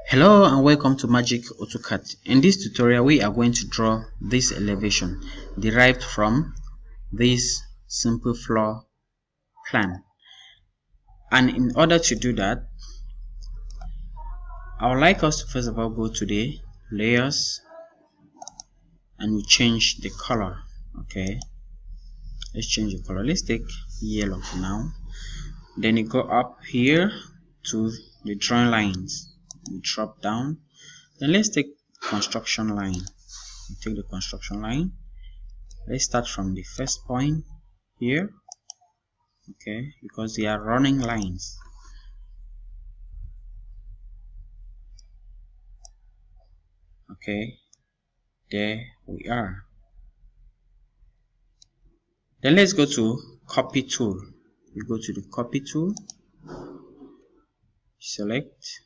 Hello and welcome to Magic AutoCAD. In this tutorial we are going to draw this elevation derived from this simple floor plan. And in order to do that, I would like us to first of all go to the layers and we change the color. Okay, let's change the color. Let's take yellow for now. Then you go up here to the drawing lines. We drop down. Then let's take construction line. We take the construction line. Let's start from the first point here. Okay, because they are running lines. Okay, there we are. Then let's go to copy tool. You go to the copy tool, select,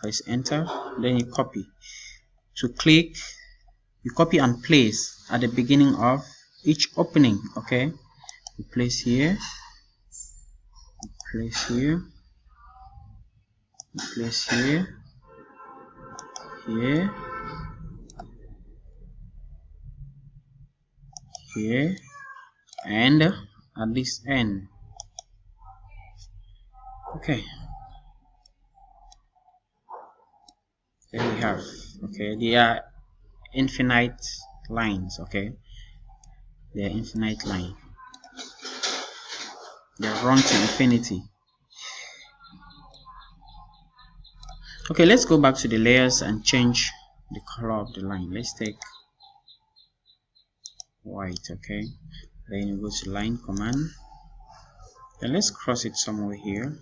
press enter, then you copy. To click, you copy and place at the beginning of each opening. Okay, you place here, you place here, you place here, here, here, and at this end. Okay, there we have. Okay, they are infinite lines. Okay, they are infinite line. They run to infinity. Okay, let's go back to the layers and change the color of the line. Let's take white. Okay, then you go to line command. Then let's cross it somewhere here.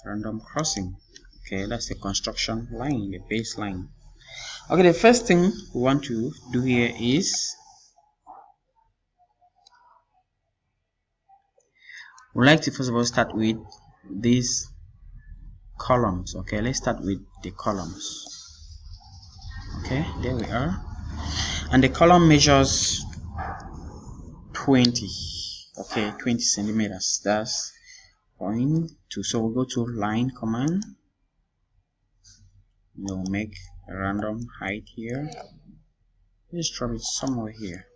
Random crossing. Okay, that's the construction line, the baseline. Okay, the first thing we want to do here is we like to first of all start with these columns. Okay, let's start with the columns. Okay, there we are. And the column measures 20. Okay, 20 centimeters. That's 0.2. So we'll go to line command. We'll make a random height here. Let's drop it somewhere here.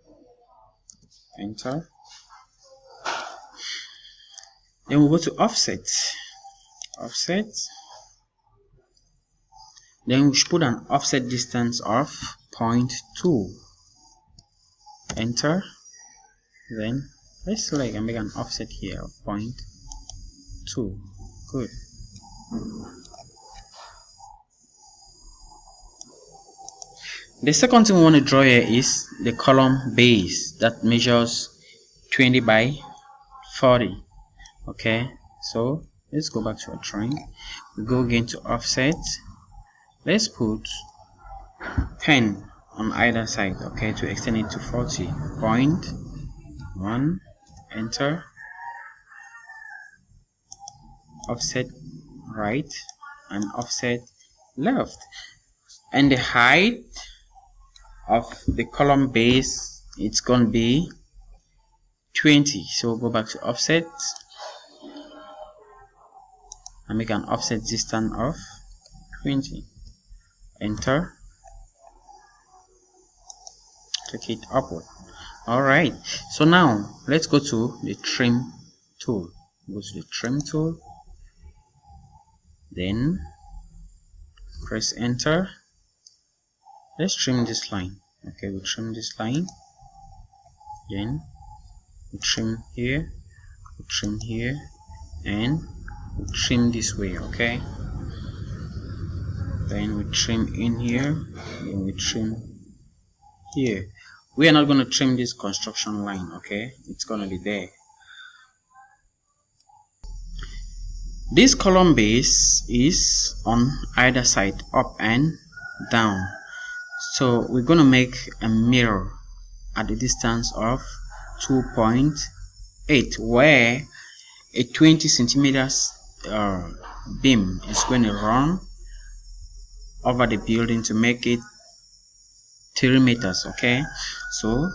Enter. Then we'll go to offset. Offset. Then we should put an offset distance of 0.2. Enter. Then let's select and make an offset here of 0.2. Good. The second thing we want to draw here is the column base that measures 20 by 40. Okay, so let's go back to our drawing. We go again to offset. Let's put 10 on either side. Okay, to extend it to 40. 0.1. Enter. Offset right and offset left. And the height of the column base, it's going to be 20. So we'll go back to offset and make an offset distance of 20. Enter. Take it upward. Alright, so now let's go to the trim tool. Go to the trim tool, then press enter. Let's trim this line. Okay, we trim this line, then we trim here, we trim here, and we trim this way. Okay, then we trim in here, then we trim here. We are not going to trim this construction line. Okay, it's going to be there. This column base is on either side, up and down. So we're going to make a mirror at the distance of 2.8, where a 20 centimeters beam is going to run over the building to make it 3 meters. Okay, so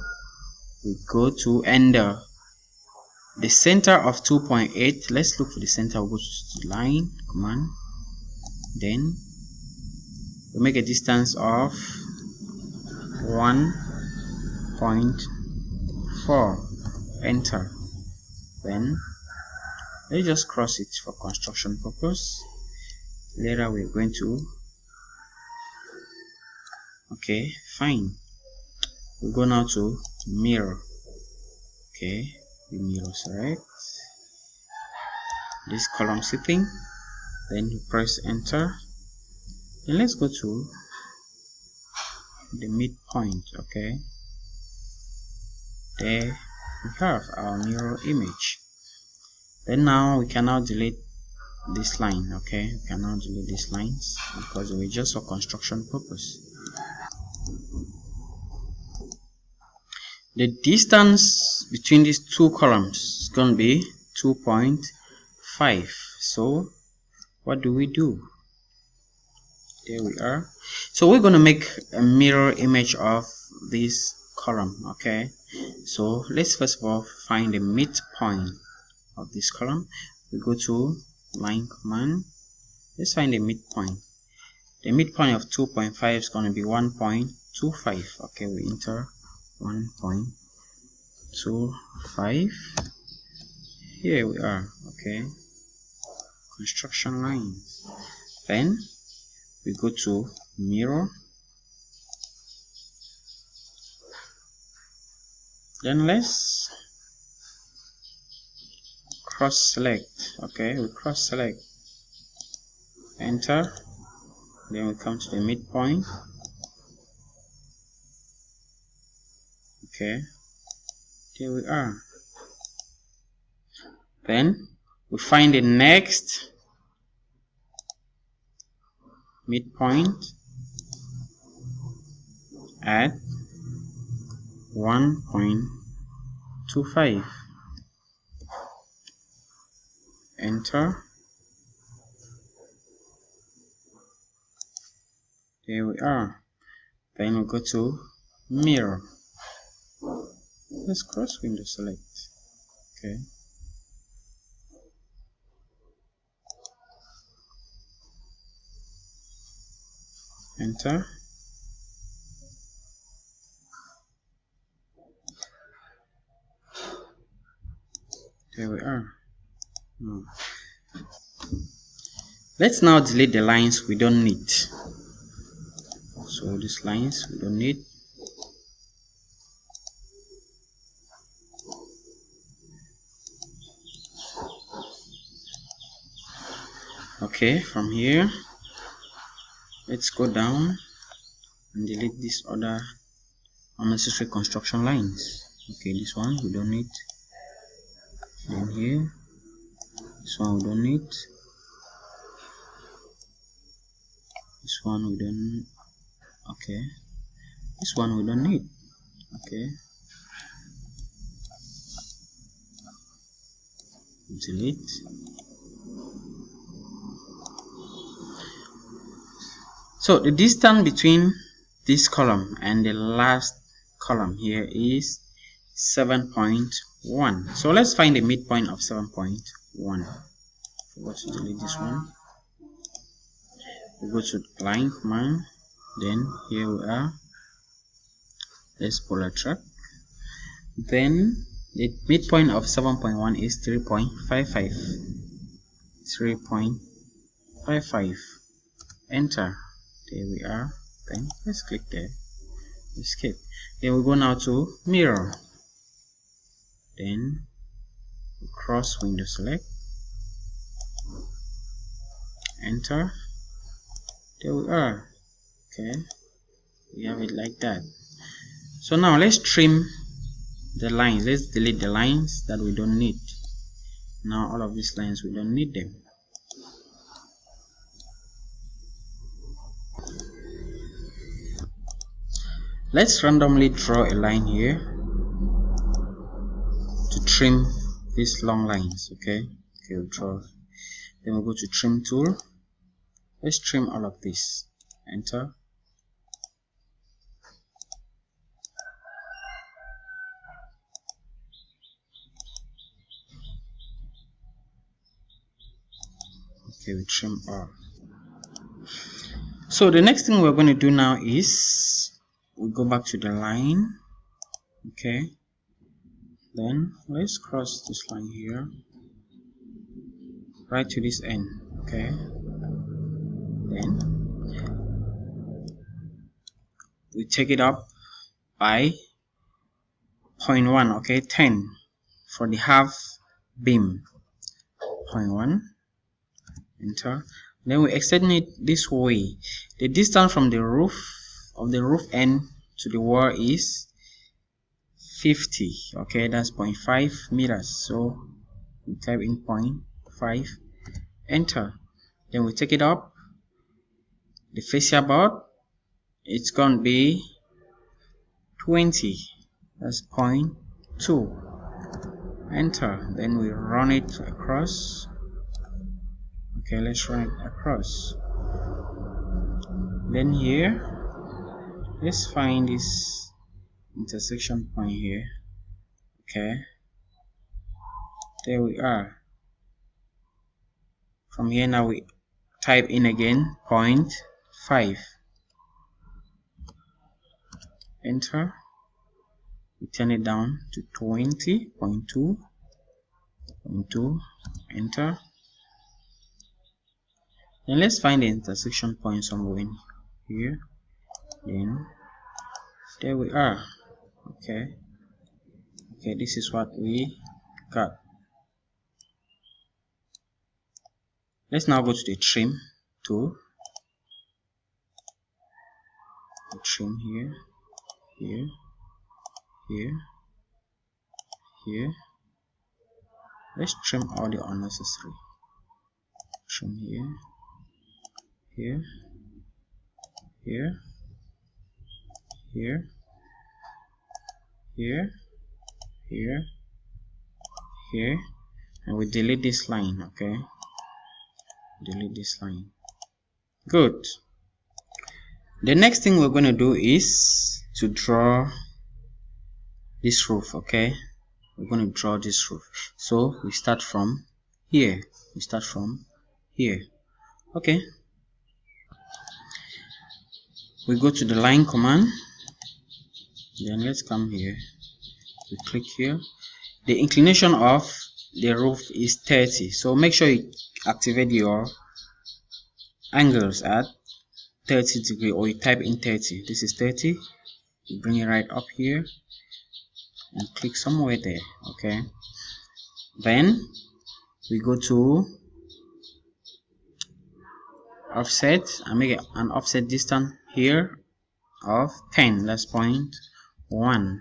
we go to, and the center of 2.8. Let's look for the center. We'll go to line command, then we'll make a distance of 1.4. enter. Then let's just cross it for construction purpose. Later we're going to, okay, fine. We go now to mirror. Okay, we mirror select this column setting, then you press enter. Then let's go to the midpoint. Okay, there we have our mirror image. Then now we can now delete this line. Okay, we can now delete these lines because they were just for construction purpose. The distance between these two columns is going to be 2.5. So what do? There we are. So we're going to make a mirror image of this column. Okay, so let's first of all find the midpoint of this column. We go to line command. Let's find the midpoint. The midpoint of 2.5 is going to be 1.25. okay, we enter 1.25. here we are. Okay, construction lines. Then we go to mirror. Then let's cross select. Okay, we cross select, enter. Then we come to the midpoint. Okay, here we are. Then we find the next midpoint at 1.25. enter. Here we are. Then we go to mirror. Let's cross window select. Okay, enter. There we are. Let's now delete the lines we don't need. So these lines we don't need. Okay, from here let's go down and delete these other unnecessary construction lines. Okay, this one we don't need. Then here, this one we don't need. This one we don't. Okay, this one we don't need. Okay, delete. So the distance between this column and the last column here is 7.1. So let's find the midpoint of 7.1. Forgot to delete this one. We go to line command. Then here we are. Let's pull a track. Then the midpoint of 7.1 is 3.55. 3.55. Enter. There we are. Then let's click there. Escape. Then we go now to mirror. Then cross window select. Enter. There we are. Okay, we have it like that. So now let's trim the lines. Let's delete the lines that we don't need. Now all of these lines we don't need them. Let's randomly draw a line here to trim these long lines. Okay, we'll draw. Then we'll go to trim tool. Let's trim all of this. Enter. Okay, we trim all. So the next thing we're going to do now is we go back to the line. Okay, then let's cross this line here right to this end. Okay, then we take it up by 0.1. okay, 10 for the half beam. 0.1, enter. Then we extend it this way. The distance from the roof of the roof end to the wall is 50. Okay, that's 0.5 meters. So we type in 0.5, enter. Then we take it up. The fascia board, it's gonna be 20. That's 0.2, enter. Then we run it across. Okay, let's run it across. Then here, let's find this intersection point here. Okay, there we are. From here now we type in again 0.5, enter. We turn it down to 20.2, enter. Then let's find the intersection point somewhere in here. Then there we are. Okay, this is what we got. Let's now go to the trim tool. The trim here, here. Let's trim all the unnecessary. Trim here, here, and we delete this line. Okay, delete this line. Good. The next thing we're going to do is to draw this roof. Okay, we're going to draw this roof. So we start from here. Okay, we go to the line command. Then let's come here. We click here. The inclination of the roof is 30. So make sure you activate your angles at 30 degree, or you type in 30. This is 30. You bring it right up here and click somewhere there. Okay, then we go to offset and make an offset distance here of 10. That's 0.1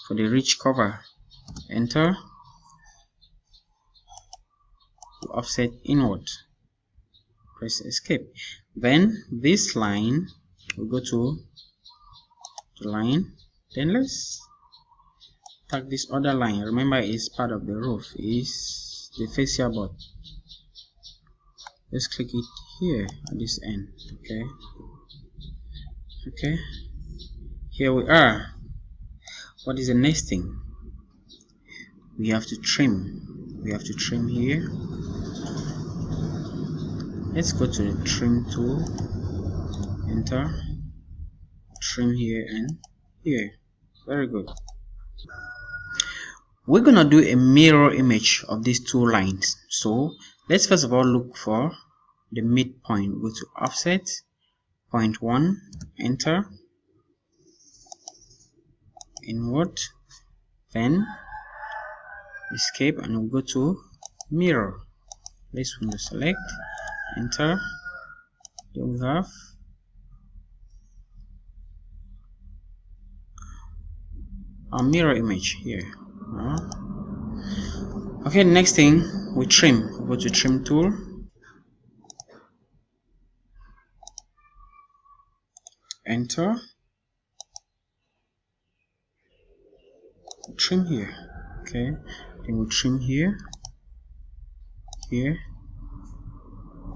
for the ridge cover. Enter. Offset inward, press escape. Then this line, we go to the line. Then let's tag this other line. Remember, it's part of the roof, is the fascia board. Let's click it here at this end. Okay, here we are. What is the next thing? We have to trim. Here. Let's go to the trim tool, enter, trim here and here. Very good. We're gonna do a mirror image of these two lines. So let's first of all look for the midpoint. Go to offset 0.1, enter, inward, then escape, and we'll go to mirror. Let's select, enter. Then we have a mirror image here. Okay, next thing, we trim. Go to trim tool, enter, trim here. Okay, then we trim here,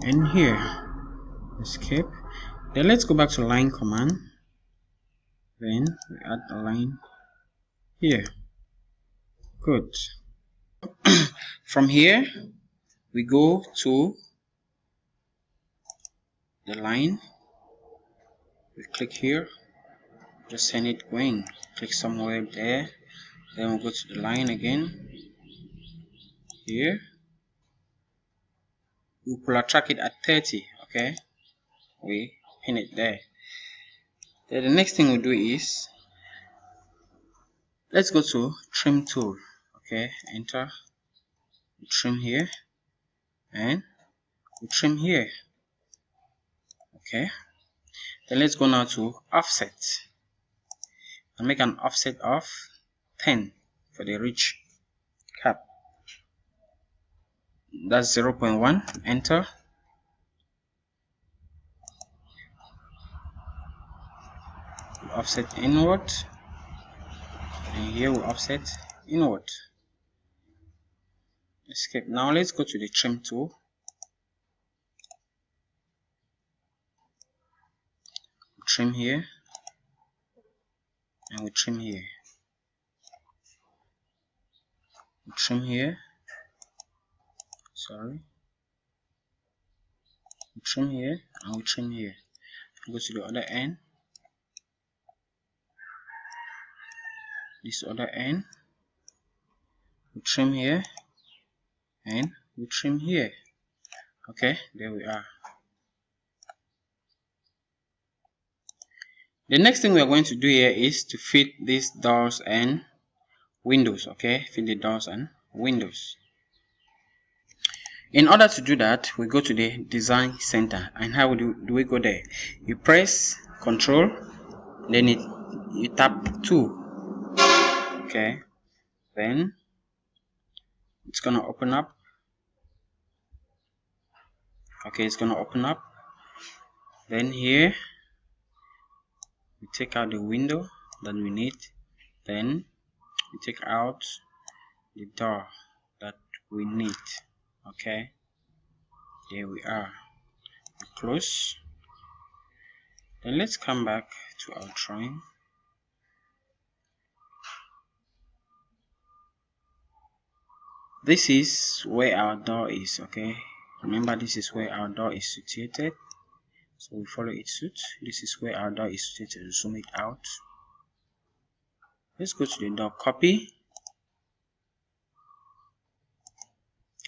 and here. Escape. Then let's go back to line command. Then we add a line here. Good. From here we go to the line, we click here, just send it going, click somewhere there, then we'll go to the line again here, we will attract it at 30. Okay, we pin it there. Then the next thing we'll do is, let's go to trim tool. Okay, enter, we trim here and we trim here. Okay, then let's go now to offset and make an offset of 10 for the ridge cap. That's 0.1. Enter. Offset inward, and here we offset inward. Escape. Now let's go to the trim tool. We trim here and we trim here. We trim here. Sorry. We trim here and we trim here. Go to the other end. This other end. We trim here and we trim here. Okay, there we are. The next thing we are going to do here is to fit these doors and windows. Okay, fit the doors and windows. In order to do that, we go to the design center. And how do we go there? You press Control, then you tap 2. Okay, then it's gonna open up. Okay, it's gonna open up. Then here we take out the window that we need. Then we take out the door that we need. Okay, there we are. We close. Then let's come back to our drawing. This is where our door is. Okay, remember, this is where our door is situated, so we follow its suit. This is where our door is situated. Zoom it out. Let's go to the door, copy.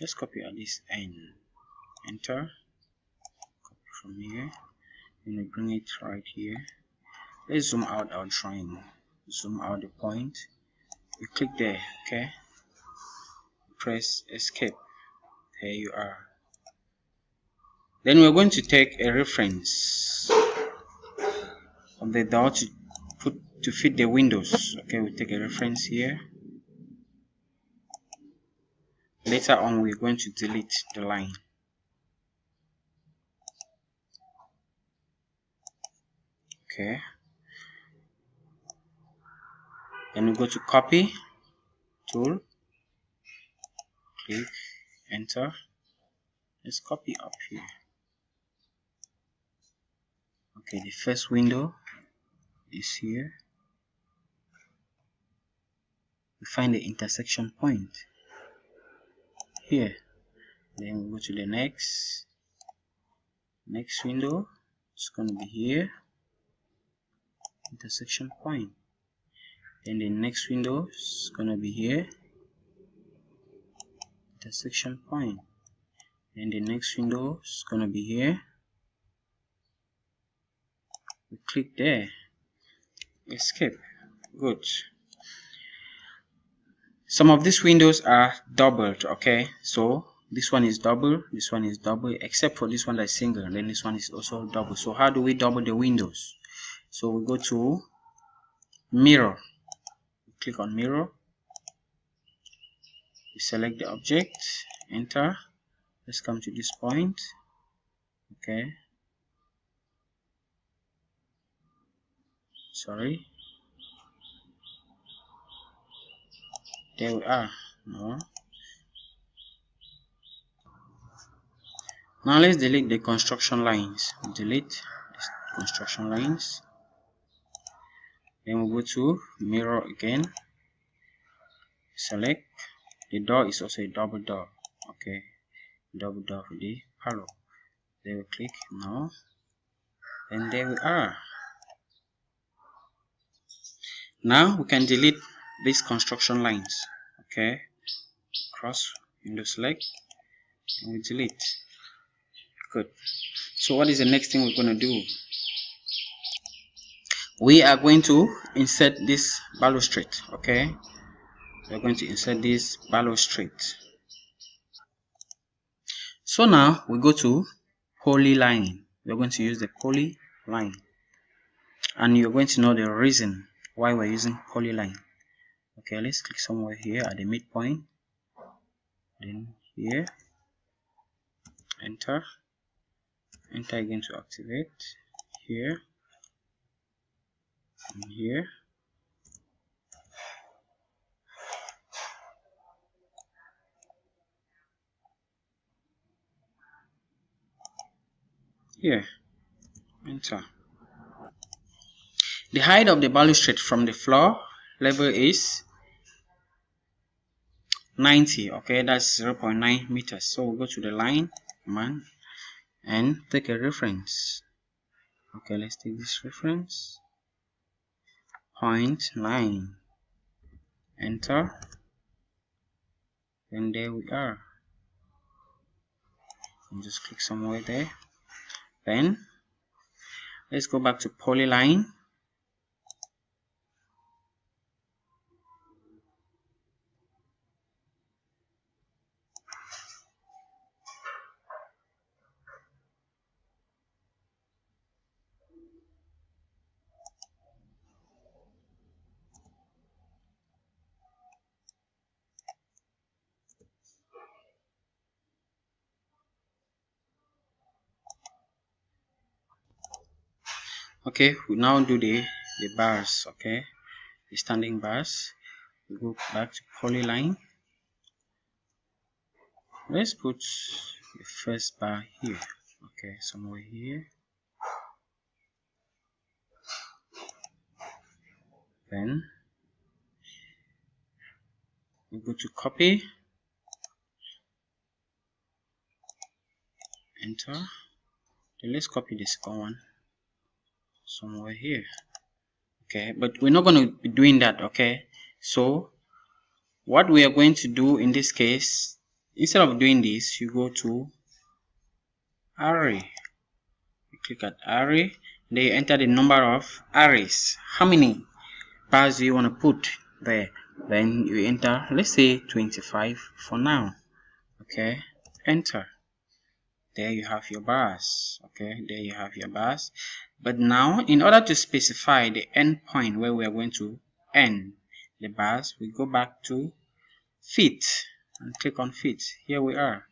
Let's copy at this end. Enter. Copy from here. And we bring it right here. Let's zoom out our drawing. Zoom out the point. We click there. Okay. Press Escape. There you are. Then we're going to take a reference of the door to fit the windows. Okay, we take a reference here. Later on, we're going to delete the line. Okay. Then we go to Copy tool. Click, enter. Let's copy up here. Okay, the first window is here. We find the intersection point here. Then we go to the next window. It's going to be here, intersection point. Then the next window is going to be here, intersection point. And the next window is going to be here. We click there, Escape. Good. Some of these windows are doubled. Okay, so this one is double, this one is double, except for this one that's single. Then this one is also double. So how do we double the windows? So we go to Mirror. We click on Mirror. We select the object, enter. Let's come to this point. Okay, sorry, there we are. No. Now let's delete the construction lines. Delete the construction lines. Then we go to Mirror again. Select. The door is also a double door. Okay, double door for the parallel. Then we click now. And there we are. Now we can delete these construction lines. Okay, cross, window select, and we delete. Good. So what is the next thing we're going to do? We are going to insert this balustrade. Okay, we're going to insert this balustrade. So now we go to Polyline. We're going to use the Polyline, and you're going to know the reason why we're using Polyline. Okay, let's click somewhere here at the midpoint, then here, enter again to activate, here and here. Here, enter. The height of the balustrade from the floor level is 90. Okay, that's 0.9 meters. So we'll go to the line command and take a reference. Okay, let's take this reference, 0.9, enter, and there we are. And just click somewhere there. Then let's go back to Polyline. Okay, we now do the bars. Okay, the standing bars. We go back to Polyline. Let's put the first bar here. Okay, somewhere here. Then we go to copy, enter. Then let's copy the second one somewhere here. Okay, but we're not going to be doing that. Okay, so what we are going to do in this case, instead of doing this, you go to array. You click at array, then you enter the number of arrays. How many bars do you want to put there? Then you enter, let's say 25 for now. Okay, enter. There you have your bars. Okay, there you have your bars. But now, in order to specify the end point where we are going to end the bars, we go back to fit and click on fit. Here we are.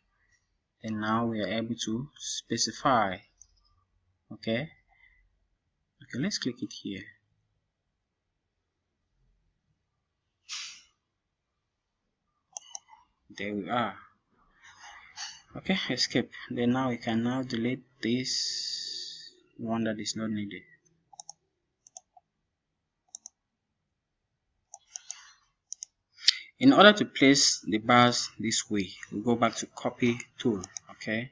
And now we are able to specify. Okay, let's click it here. There we are. Okay, escape. Then now we can now delete this one that is not needed. In order to place the bars this way, we go back to copy tool. Okay,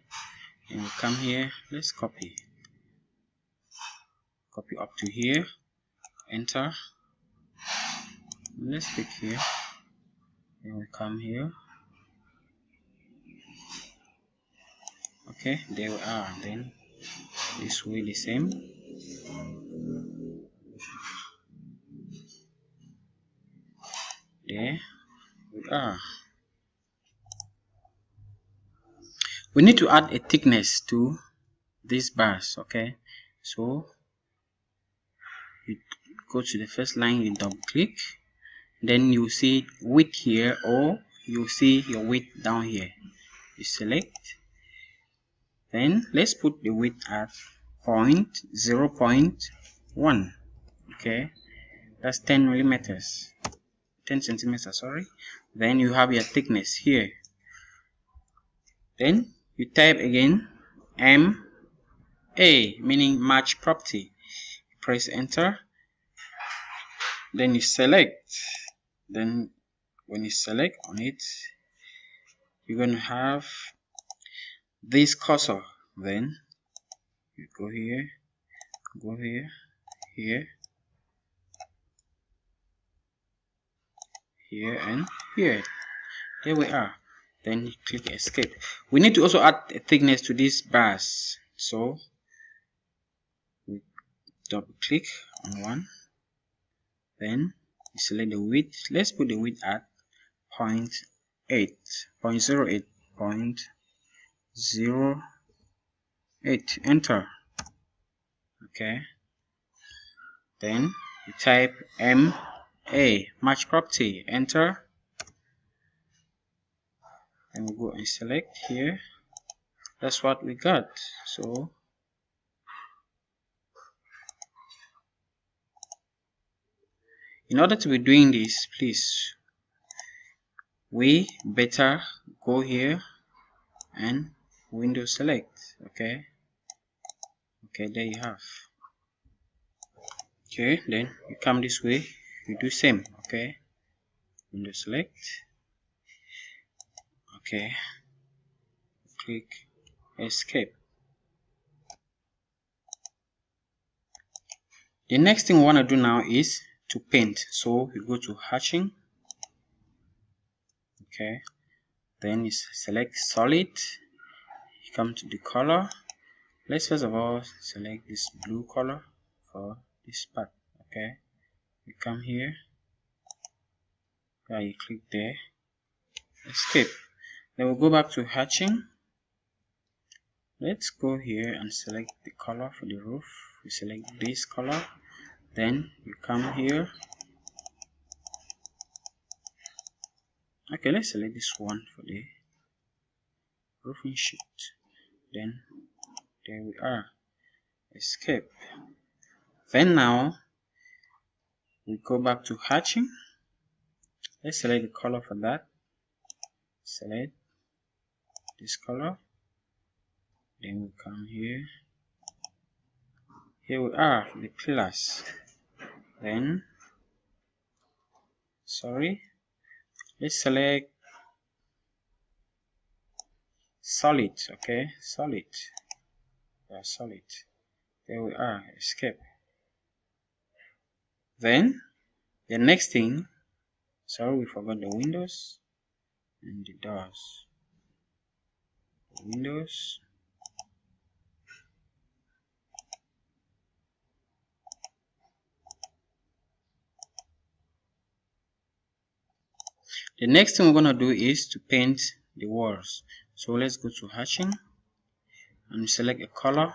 and we come here. Let's copy up to here, enter. Let's click here, and we come here. Okay, there we are. Then this way the same. There we are. We need to add a thickness to these bars. Okay, so you go to the first line, you double click, then you see width here, or you see your width down here. You select, then let's put the width at 0.1. okay, that's 10 millimeters, 10 centimeters, sorry. Then you have your thickness here. Then you type again MA, meaning match property. Press enter, then you select. Then when you select on it, you're going to have this cursor. Then you go here, go here, here, here, and here. There we are. Then click escape. We need to also add a thickness to these bars, so we double click on one, then we select the width. Let's put the width at 0.08, 0.08. Enter. Okay, then we type MA, match property, enter, and we go and select here. That's what we got. So in order to be doing this, please, we better go here and window select. Okay, there you have. Okay, then you come this way, you do same. Okay, window select. Okay, click escape. The next thing we want to do now is to paint. So you go to hatching. Okay, then you select solid. You come to the color. Let's first of all select this blue color for this part. Okay, you come here, you click there, escape. Then we'll go back to hatching. Let's go here and select the color for the roof. We select this color, then you come here. Okay, let's select this one for the roofing sheet. Then there we are, escape. Then now we go back to hatching. Let's select the color for that. Select this color. Then we come here. Here we are, the pillars. Then, let's select solid. Okay, solid. Yeah, solid. There we are, escape. Then the next thing, we forgot the windows and the doors. The windows, the next thing we're gonna do is to paint the walls. So let's go to hatching and select a color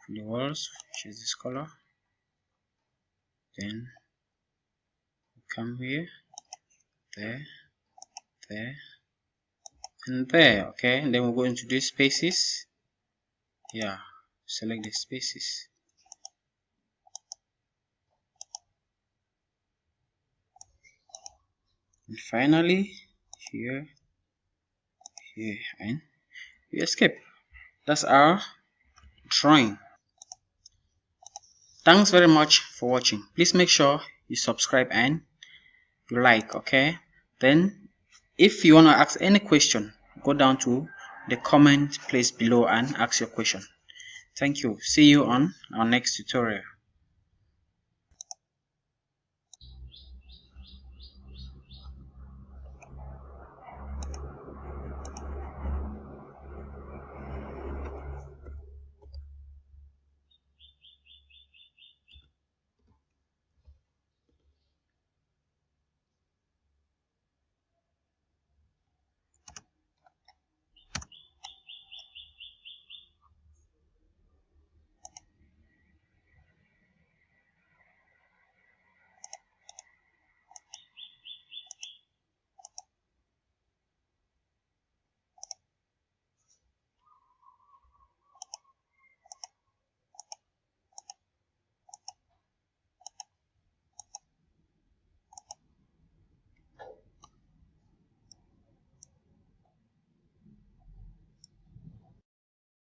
for the walls, which is this color. Then come here, there, and there. Okay, and then we'll go into these spaces. Yeah, select the spaces. And finally here, and you escape. That's our drawing. Thanks very much for watching. Please make sure you subscribe and you like. Okay, then if you want to ask any question, go down to the comment place below and ask your question. Thank you. See you on our next tutorial.